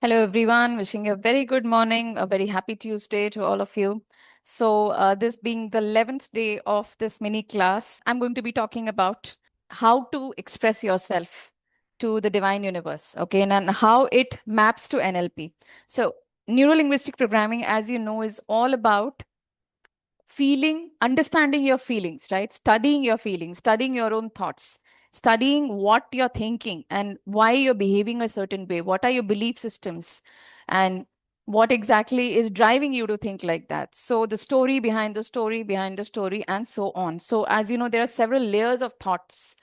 Hello, everyone. Wishing you a very good morning, a very happy Tuesday to all of you. So, this being the 11th day of this mini class, I'm going to be talking about how to express yourself to the divine universe, okay, and how it maps to NLP. So, neuro linguistic programming, as you know, is all about understanding your feelings, right? Studying your feelings, studying your own thoughts, studying what you're thinking and why you're behaving a certain way. What are your belief systems and what exactly is driving you to think like that? So, the story behind the story behind the story, and so on. So, as you know, there are several layers of thoughts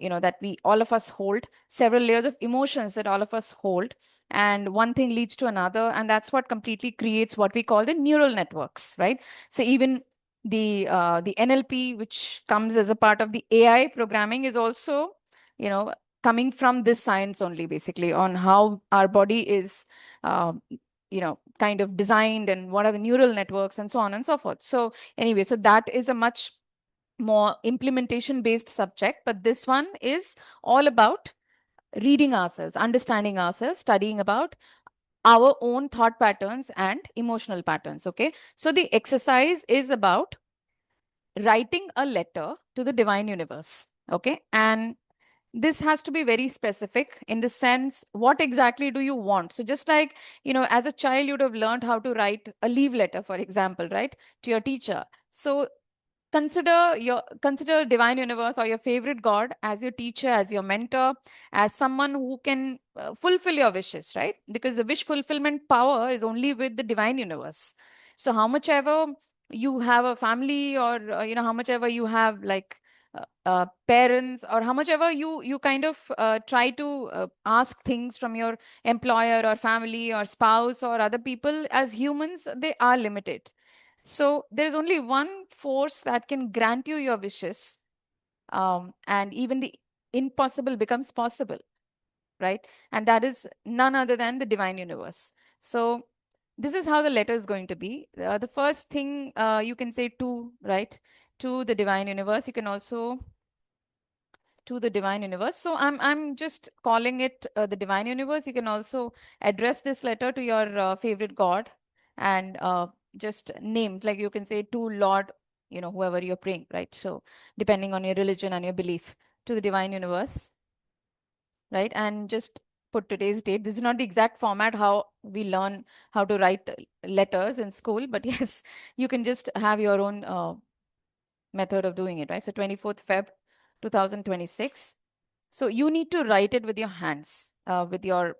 that we all of us hold, several layers of emotions that all of us hold, and one thing leads to another, and that's what completely creates what we call the neural networks, right? So even the NLP, which comes as a part of the AI programming, is also you know coming from this science only, basically, on how our body is kind of designed and what are the neural networks and so on and so forth. So anyway, so that is a much more implementation based subject, but this one is all about reading ourselves, understanding ourselves, studying about our own thought patterns and emotional patterns. Okay, so the exercise is about writing a letter to the divine universe. Okay, and this has to be very specific in the sense, what exactly do you want? So just like, as a child, you'd have learned how to write a leave letter, for example, right, to your teacher. So consider divine universe or your favorite god as your teacher, as your mentor, as someone who can fulfill your wishes, right? Because the wish fulfillment power is only with the divine universe. So how much ever you have a family, or how much ever you have, like, parents, or how much ever you kind of try to ask things from your employer or family or spouse or other people, as humans they are limited. So there's only one force that can grant you your wishes, and even the impossible becomes possible, right? And that is none other than the divine universe. So this is how the letter is going to be. The first thing, you can say to, right, to the divine universe. You can also to the divine universe. So I'm just calling it the divine universe. You can also address this letter to your favorite god, and just name, like you can say to Lord, whoever you're praying, right? So depending on your religion and your belief, to the divine universe, right? And just put today's date. This is not the exact format how we learn how to write letters in school, but yes, you can just have your own method of doing it, right? So 24th Feb 2026. So you need to write it with your hands, with your,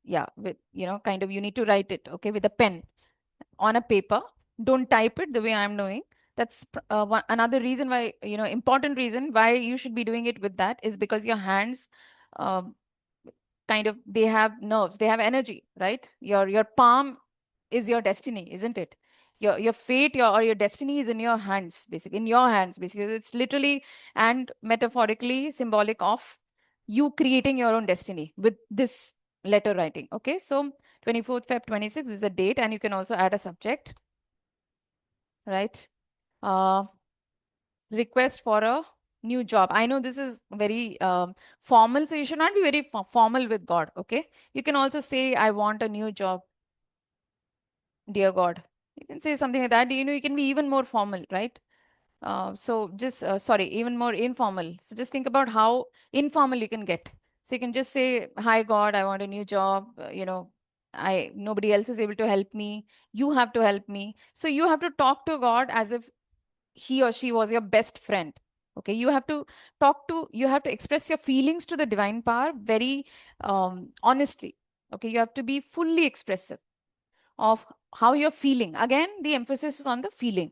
yeah, with, kind of, you need to write it, okay, with a pen on a paper. Don't type it the way I'm doing. That's another reason why, important reason why you should be doing it with that is because your hands, um, kind of, they have nerves, they have energy, right? Your palm is your destiny, isn't it? Your fate, or your destiny is in your hands, basically, in your hands, basically. It's literally and metaphorically symbolic of you creating your own destiny with this letter writing. Okay, so 24th Feb 26 is the date, and you can also add a subject, right? uh Request for a new job. I know this is very formal, so you should not be very formal with God. Okay, you can also say, I want a new job, dear God. You can say something like that. You can be even more formal, right? So just sorry, even more informal. So just think about how informal you can get. So you can just say, hi God, I want a new job. I nobody else is able to help me. You have to help me. So you have to talk to God as if he or she was your best friend. Okay, you have to express your feelings to the divine power very honestly. Okay, you have to be fully expressive of how you're feeling. Again, the emphasis is on the feeling.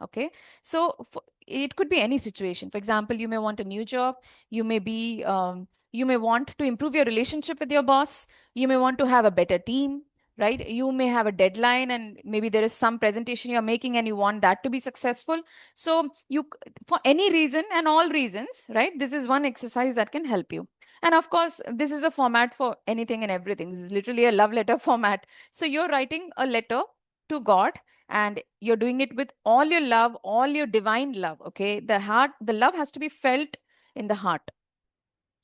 Okay, so it could be any situation. For example, you may want a new job. You may want to improve your relationship with your boss. You may want to have a better team, right? You may have a deadline, and maybe there is some presentation you're making and you want that to be successful. So for any reason and all reasons, right, this is one exercise that can help you. And of course, this is a format for anything and everything. This is literally a love letter format. So you're writing a letter to God, and you're doing it with all your love, all your divine love. Okay, the love has to be felt in the heart.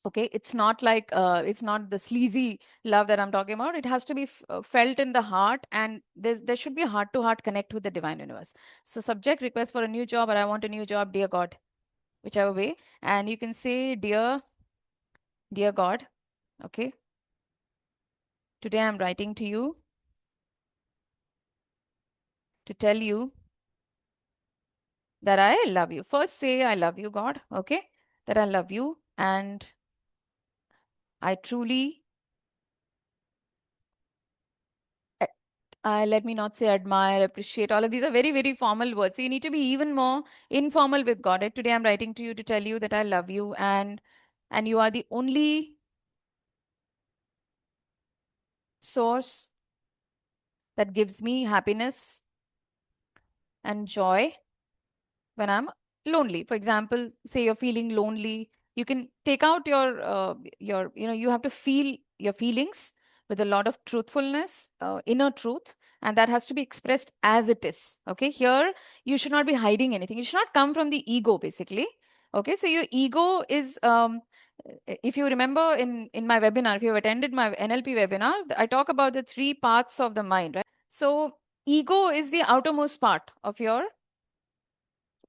Okay, it's not like it's not the sleazy love that I'm talking about. It has to be felt in the heart, and there should be a heart to heart connect with the divine universe. So subject request for a new job, or I want a new job, dear God, whichever way. And you can say, dear God, okay, today I'm writing to you to tell you that I love you. First say, I love you, God, okay, that I love you, and I truly, let me not say admire, appreciate. All of these are very, very formal words. So you need to be even more informal with God. Right? Today I'm writing to you to tell you that I love you, and you are the only source that gives me happiness and joy when I'm lonely. For example, say you're feeling lonely, you can take out you have to feel your feelings with a lot of truthfulness, inner truth, and that has to be expressed as it is. Okay, here you should not be hiding anything. You should not come from the ego, basically. Okay, so your ego is if you remember in my webinar, if you've attended my NLP webinar, I talk about the three parts of the mind, right? So ego is the outermost part of your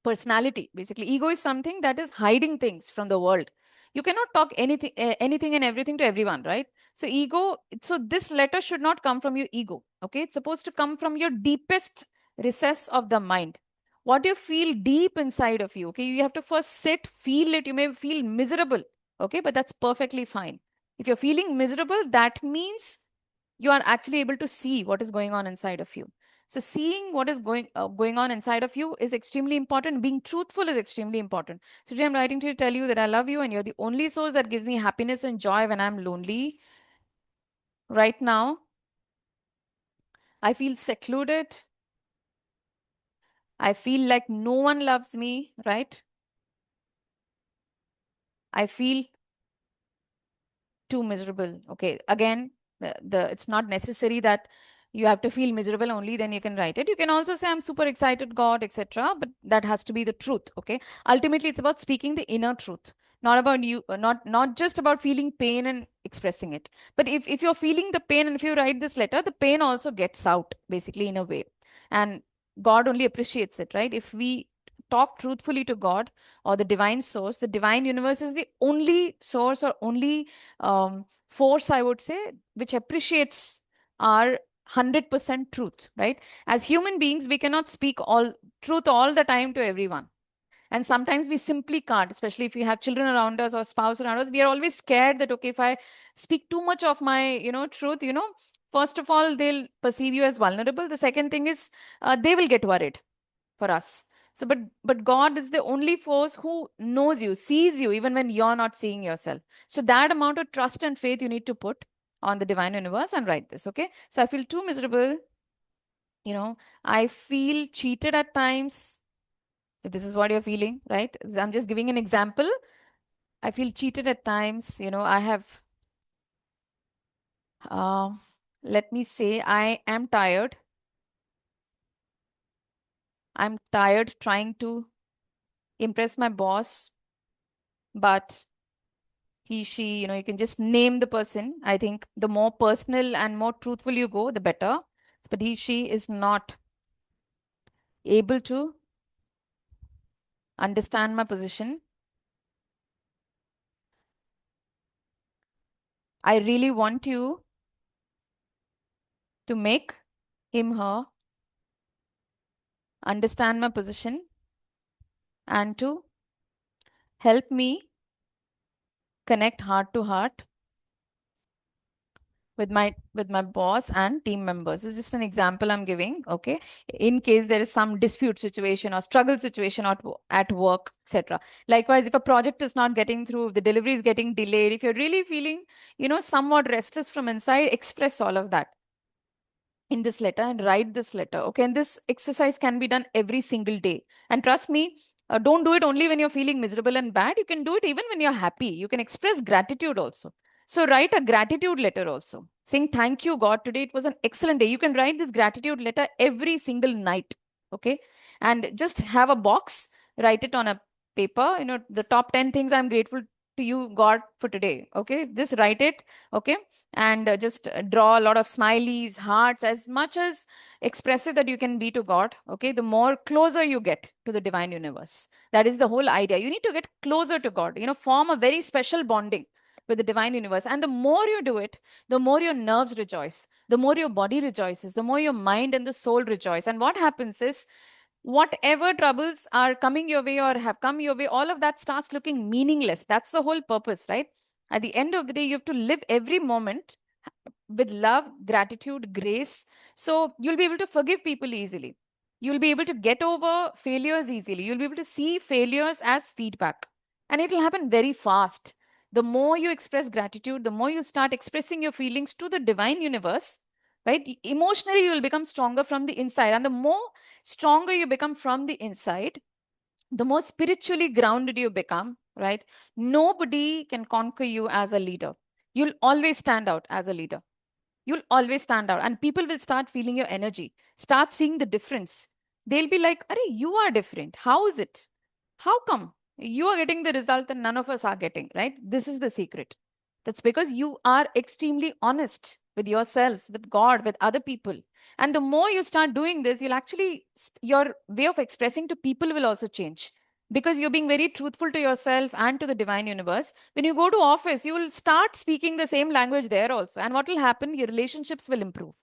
personality. Basically, ego is something that is hiding things from the world. You cannot talk anything and everything to everyone, right? So ego, so this letter should not come from your ego. Okay, it's supposed to come from your deepest recess of the mind, what you feel deep inside of you. Okay, you have to first sit, feel it. You may feel miserable, okay, but that's perfectly fine. If you're feeling miserable, that means you are actually able to see what is going on inside of you. So seeing what is going on inside of you is extremely important. Being truthful is extremely important. So today I'm writing to you to tell you that I love you, and you're the only source that gives me happiness and joy when I'm lonely. Right now, I feel secluded. I feel like no one loves me, right? I feel too miserable. Okay, again, it's not necessary that you have to feel miserable only, then you can write it. You can also say I'm super excited, God, etc., but that has to be the truth. Okay, ultimately it's about speaking the inner truth, not about you, not just about feeling pain and expressing it. But if you're feeling the pain, and if you write this letter, the pain also gets out, basically, in a way. And God only appreciates it, right? If we talk truthfully to God or the divine source, the divine universe is the only source or only force, I would say, which appreciates our 100% truth, right? As human beings, we cannot speak all truth all the time to everyone. And sometimes we simply can't, especially if we have children around us or spouse around us. We are always scared that, okay, if I speak too much of my, truth, first of all, they'll perceive you as vulnerable. The second thing is they will get worried for us. So, but God is the only force who knows you, sees you, even when you're not seeing yourself. So that amount of trust and faith you need to put on the divine universe and write this. Okay. So I feel too miserable. I feel cheated at times. If this is what you're feeling, right? I'm just giving an example. I feel cheated at times. I have, uh, let me say, I am tired. I'm tired trying to impress my boss, but he, she, you can just name the person. I think the more personal and more truthful you go, the better. But he, she is not able to understand my position. I really want you to make him, her understand my position and to help me connect heart to heart with my boss and team members. It's just an example I'm giving. Okay, in case there is some dispute situation or struggle situation at work, etc. Likewise, if a project is not getting through, if the delivery is getting delayed, if you're really feeling somewhat restless from inside, express all of that in this letter and write this letter. Okay, and this exercise can be done every single day. And trust me, don't do it only when you're feeling miserable and bad. You can do it even when you're happy. You can express gratitude also. So write a gratitude letter also, saying thank you, God, today it was an excellent day. You can write this gratitude letter every single night. Okay, and just have a box, write it on a paper. The top 10 things I'm grateful to you, God, for today. Okay, just write it. Okay, and just draw a lot of smileys, hearts, as much as expressive that you can be to God. Okay, the more closer you get to the divine universe. That is the whole idea. You need to get closer to God, form a very special bonding with the divine universe. And the more you do it, the more your nerves rejoice, the more your body rejoices, the more your mind and the soul rejoice. And what happens is, whatever troubles are coming your way or have come your way, all of that starts looking meaningless. That's the whole purpose, right? At the end of the day, you have to live every moment with love, gratitude, grace. So you'll be able to forgive people easily. You'll be able to get over failures easily. You'll be able to see failures as feedback. And it'll happen very fast. The more you express gratitude, the more you start expressing your feelings to the divine universe, right? Emotionally, you will become stronger from the inside. And the more stronger you become from the inside, the more spiritually grounded you become, right? Nobody can conquer you as a leader. You'll always stand out as a leader. You'll always stand out, and people will start feeling your energy, start seeing the difference. They'll be like, Arey, you are different. How is it? How come you are getting the result and none of us are getting, right? This is the secret. That's because you are extremely honest with yourselves, with God, with other people. And the more you start doing this, you'll actually, your way of expressing to people will also change, because you're being very truthful to yourself and to the divine universe. When you go to office, you will start speaking the same language there also. And what will happen? Your relationships will improve.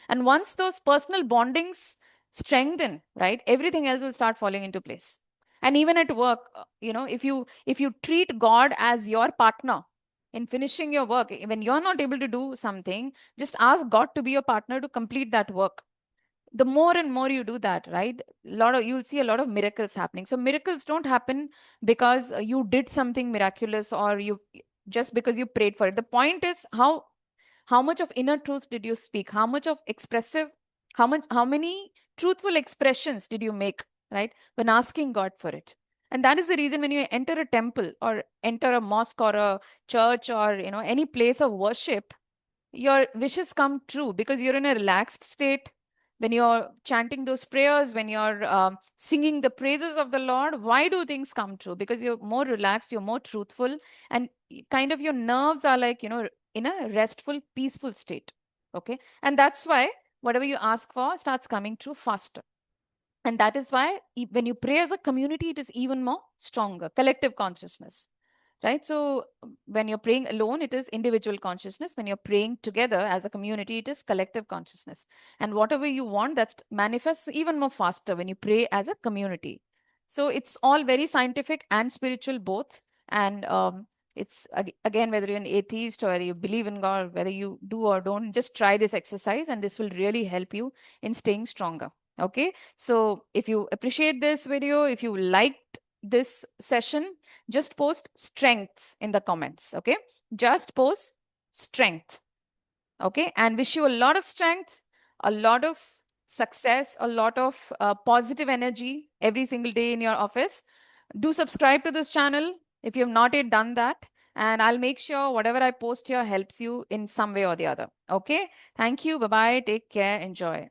And once those personal bondings strengthen, right, everything else will start falling into place. And even at work, if you treat God as your partner in finishing your work, when you're not able to do something, just ask God to be your partner to complete that work. The more and more you do that, right, you'll see a lot of miracles happening. So miracles don't happen because you did something miraculous, or you just because you prayed for it. The point is, how much of inner truth did you speak? How much of expressive, how many truthful expressions did you make, right, when asking God for it? And that is the reason when you enter a temple or enter a mosque or a church or any place of worship, your wishes come true because you're in a relaxed state. When you're chanting those prayers, when you're singing the praises of the Lord, why do things come true? Because you're more relaxed, you're more truthful, and kind of your nerves are like, in a restful, peaceful state. Okay. And that's why whatever you ask for starts coming true faster. And that is why when you pray as a community, it is even more stronger. Collective consciousness, right? So when you're praying alone, it is individual consciousness. When you're praying together as a community, it is collective consciousness. And whatever you want, that manifests even more faster when you pray as a community. So it's all very scientific and spiritual both. And it's again, whether you're an atheist or whether you believe in God, whether you do or don't, just try this exercise, and this will really help you in staying stronger. Okay. So if you appreciate this video, if you liked this session, just post strength in the comments. Okay. Just post strength. Okay. And wish you a lot of strength, a lot of success, a lot of positive energy every single day in your office. Do subscribe to this channel if you have not yet done that. And I'll make sure whatever I post here helps you in some way or the other. Okay. Thank you. Bye bye. Take care. Enjoy.